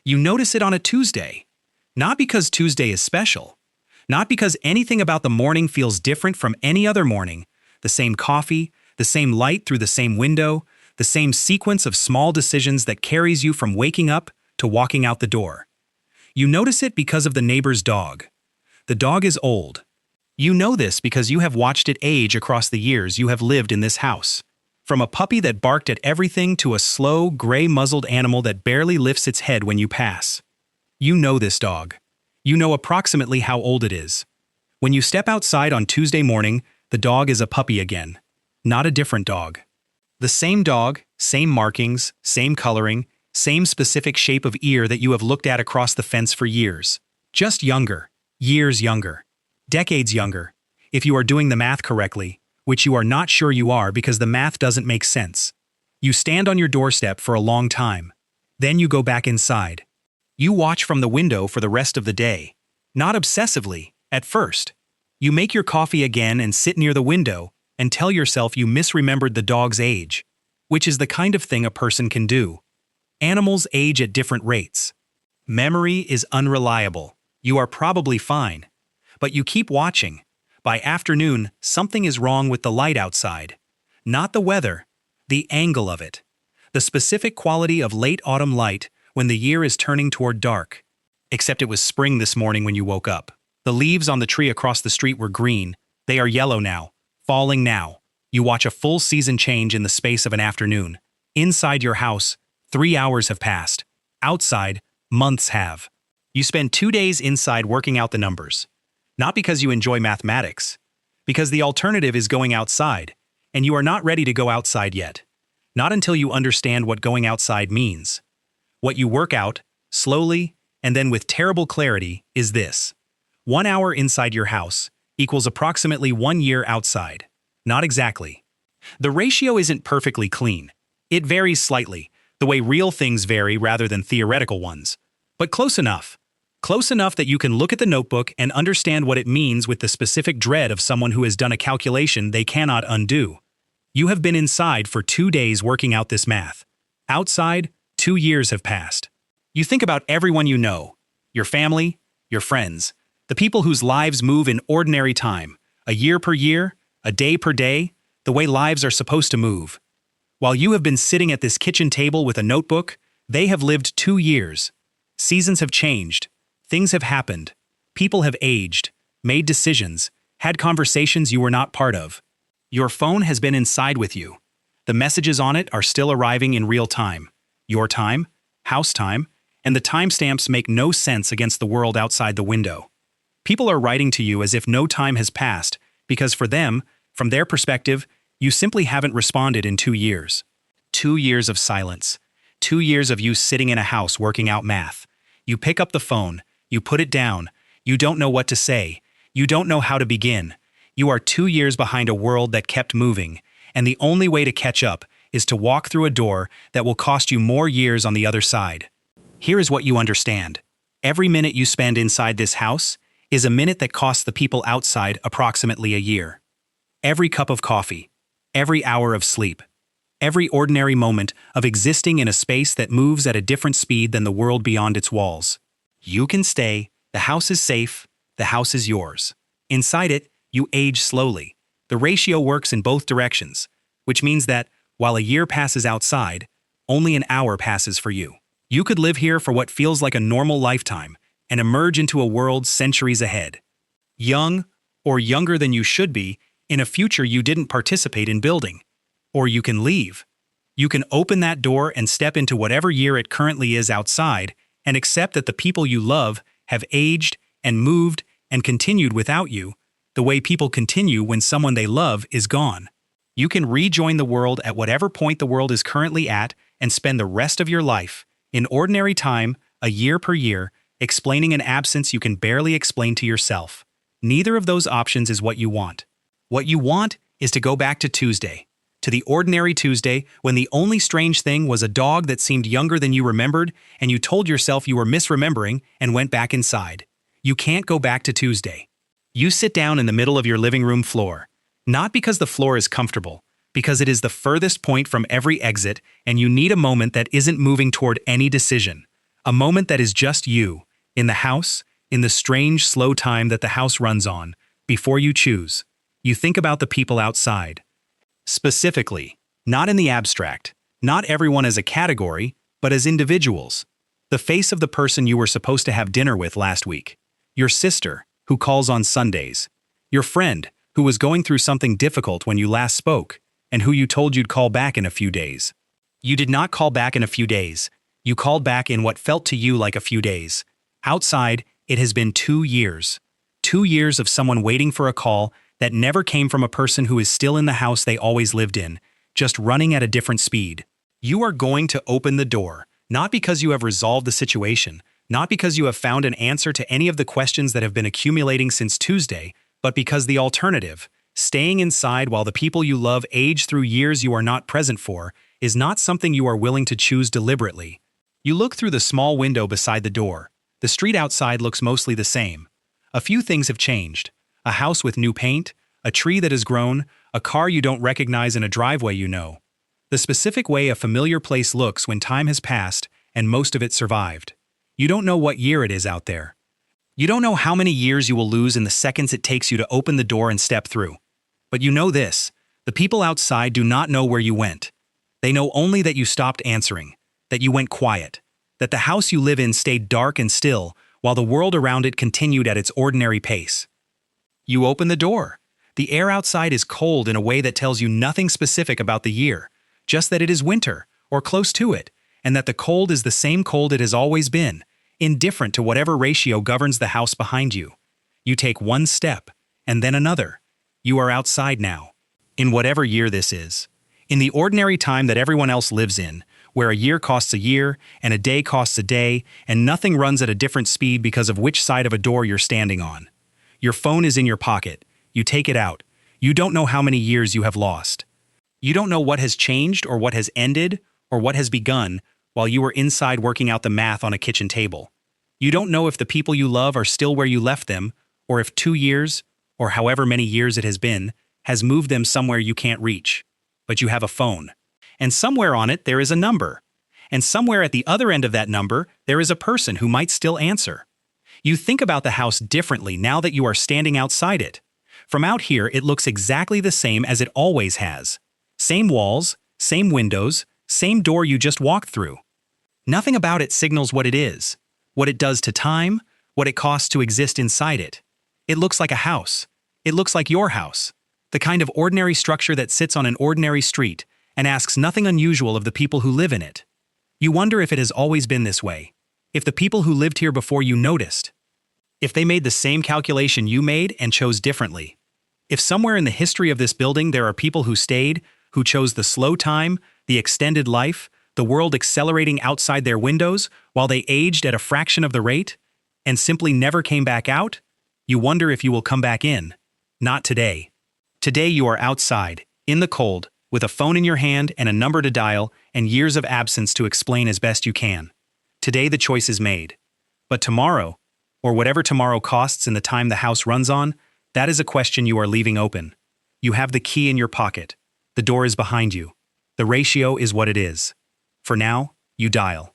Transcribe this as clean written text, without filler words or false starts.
You notice it on a Tuesday. Not because Tuesday is special. Not because anything about the morning feels different from any other morning. The same coffee, the same light through the same window, the same sequence of small decisions that carries you from waking up to walking out the door. You notice it because of the neighbor's dog. The dog is old. You know this because you have watched it age across the years you have lived in this house. From a puppy that barked at everything to a slow, gray-muzzled animal that barely lifts its head when you pass. You know this dog. You know approximately how old it is. When you step outside on Tuesday morning, the dog is a puppy again, not a different dog. The same dog, same markings, same coloring, same specific shape of ear that you have looked at across the fence for years. Just younger, years younger, decades younger, if you are doing the math correctly, which you are not sure you are because the math doesn't make sense. You stand on your doorstep for a long time. Then you go back inside. You watch from the window for the rest of the day. Not obsessively, at first. You make your coffee again and sit near the window and tell yourself you misremembered the dog's age, which is the kind of thing a person can do. Animals age at different rates. Memory is unreliable. You are probably fine. But you keep watching. By afternoon, something is wrong with the light outside. Not the weather, the angle of it. The specific quality of late autumn light when the year is turning toward dark. Except it was spring this morning when you woke up. The leaves on the tree across the street were green. They are yellow now, falling now. You watch a full season change in the space of an afternoon. Inside your house, 3 hours have passed. Outside, months have. You spend 2 days inside working out the numbers. Not because you enjoy mathematics. Because the alternative is going outside, and you are not ready to go outside yet. Not until you understand what going outside means. What you work out, slowly, and then with terrible clarity, is this. 1 hour inside your house equals approximately 1 year outside. Not exactly. The ratio isn't perfectly clean. It varies slightly, the way real things vary rather than theoretical ones. But close enough. Close enough that you can look at the notebook and understand what it means with the specific dread of someone who has done a calculation they cannot undo. You have been inside for 2 days working out this math. Outside, 2 years have passed. You think about everyone you know, your family, your friends, the people whose lives move in ordinary time, a year per year, a day per day, the way lives are supposed to move. While you have been sitting at this kitchen table with a notebook, they have lived 2 years. Seasons have changed. Things have happened. People have aged, made decisions, had conversations you were not part of. Your phone has been inside with you. The messages on it are still arriving in real time. Your time, house time, and the timestamps make no sense against the world outside the window. People are writing to you as if no time has passed, because for them, from their perspective, you simply haven't responded in 2 years. 2 years of silence. 2 years of you sitting in a house working out math. You pick up the phone. You put it down. You don't know what to say. You don't know how to begin. You are 2 years behind a world that kept moving, and the only way to catch up is to walk through a door that will cost you more years on the other side. Here is what you understand. Every minute you spend inside this house is a minute that costs the people outside approximately a year. Every cup of coffee, every hour of sleep, every ordinary moment of existing in a space that moves at a different speed than the world beyond its walls. You can stay, the house is safe, the house is yours. Inside it, you age slowly. The ratio works in both directions, which means that, while a year passes outside, only an hour passes for you. You could live here for what feels like a normal lifetime and emerge into a world centuries ahead. Young, or younger than you should be, in a future you didn't participate in building. Or you can leave. You can open that door and step into whatever year it currently is outside and accept that the people you love have aged and moved and continued without you, the way people continue when someone they love is gone. You can rejoin the world at whatever point the world is currently at and spend the rest of your life, in ordinary time, a year per year, explaining an absence you can barely explain to yourself. Neither of those options is what you want. What you want is to go back to Tuesday. To the ordinary Tuesday when the only strange thing was a dog that seemed younger than you remembered and you told yourself you were misremembering and went back inside. You can't go back to Tuesday. You sit down in the middle of your living room floor. Not because the floor is comfortable, because it is the furthest point from every exit and you need a moment that isn't moving toward any decision. A moment that is just you, in the house, in the strange, slow time that the house runs on. Before you choose, you think about the people outside. Specifically, not in the abstract, not everyone as a category, but as individuals. The face of the person you were supposed to have dinner with last week. Your sister, who calls on Sundays. Your friend, who was going through something difficult when you last spoke, and who you told you'd call back in a few days. You did not call back in a few days. You called back in what felt to you like a few days. Outside, it has been 2 years. 2 years of someone waiting for a call that never came from a person who is still in the house they always lived in, just running at a different speed. You are going to open the door, not because you have resolved the situation, not because you have found an answer to any of the questions that have been accumulating since Tuesday, but because the alternative, staying inside while the people you love age through years you are not present for, is not something you are willing to choose deliberately. You look through the small window beside the door. The street outside looks mostly the same. A few things have changed. A house with new paint, a tree that has grown, a car you don't recognize in a driveway you know. The specific way a familiar place looks when time has passed and most of it survived. You don't know what year it is out there. You don't know how many years you will lose in the seconds it takes you to open the door and step through. But you know this, the people outside do not know where you went. They know only that you stopped answering, that you went quiet, that the house you live in stayed dark and still while the world around it continued at its ordinary pace. You open the door. The air outside is cold in a way that tells you nothing specific about the year, just that it is winter, or close to it, and that the cold is the same cold it has always been, indifferent to whatever ratio governs the house behind you. You take one step, and then another. You are outside now, in whatever year this is. In the ordinary time that everyone else lives in, where a year costs a year, and a day costs a day, and nothing runs at a different speed because of which side of a door you're standing on. Your phone is in your pocket. You take it out. You don't know how many years you have lost. You don't know what has changed or what has ended or what has begun while you were inside working out the math on a kitchen table. You don't know if the people you love are still where you left them, or if 2 years, or however many years it has been, has moved them somewhere you can't reach. But you have a phone. And somewhere on it there is a number. And somewhere at the other end of that number there is a person who might still answer. You think about the house differently now that you are standing outside it. From out here it looks exactly the same as it always has. Same walls, same windows, same door you just walked through. Nothing about it signals what it is, what it does to time, what it costs to exist inside it. It looks like a house. It looks like your house. The kind of ordinary structure that sits on an ordinary street and asks nothing unusual of the people who live in it. You wonder if it has always been this way, if the people who lived here before you noticed, if they made the same calculation you made and chose differently, if somewhere in the history of this building there are people who stayed, who chose the slow time, the extended life, the world accelerating outside their windows while they aged at a fraction of the rate, and simply never came back out, you wonder if you will come back in. Not today. Today you are outside, in the cold, with a phone in your hand and a number to dial and years of absence to explain as best you can. Today the choice is made. But tomorrow, or whatever tomorrow costs in the time the house runs on, that is a question you are leaving open. You have the key in your pocket. The door is behind you. The ratio is what it is. For now, you dial.